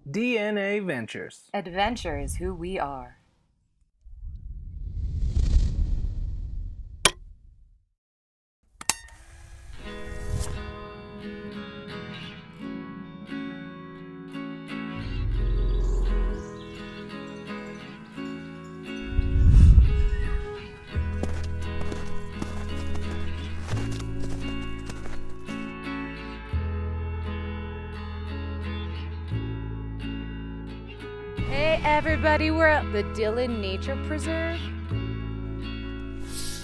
DNA Ventures. Adventure is who we are. Hey everybody, we're at the Dillon Nature Preserve.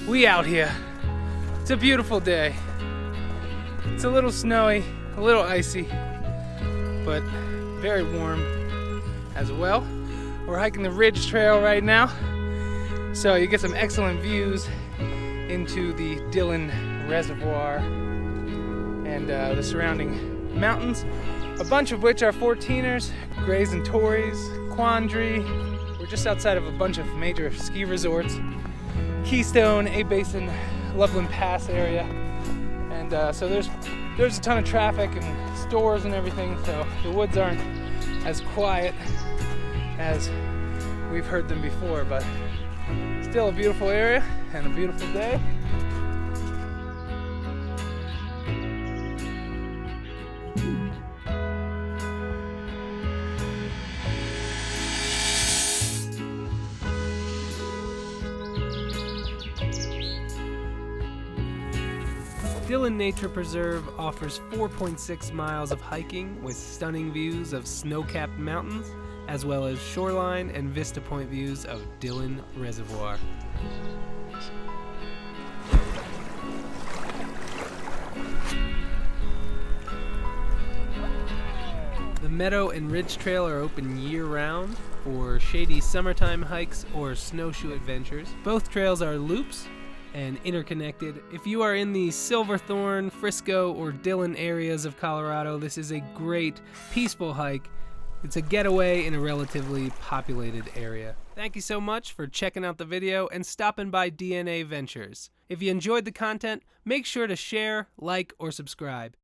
We out here. It's a beautiful day. It's a little snowy, a little icy, but very warm as well. We're hiking the Ridge Trail right now, so you get some excellent views into the Dillon Reservoir and the surrounding mountains, a bunch of which are 14ers, Grays and Torreys, Quandary. We're just outside of a bunch of major ski resorts, Keystone, A Basin, Loveland Pass area, and so there's a ton of traffic and stores and everything, so the woods aren't as quiet as we've heard them before, but still a beautiful area and a beautiful day. Dillon Nature Preserve offers 4.6 miles of hiking with stunning views of snow-capped mountains, as well as shoreline and vista point views of Dillon Reservoir. The Meadow and Ridge Trail are open year-round for shady summertime hikes or snowshoe adventures. Both trails are loops and interconnected. If you are in the Silverthorne, Frisco, or Dillon areas of Colorado, this is a great, peaceful hike. It's a getaway in a relatively populated area. Thank you so much for checking out the video and stopping by DNA Ventures. If you enjoyed the content, make sure to share, like, or subscribe.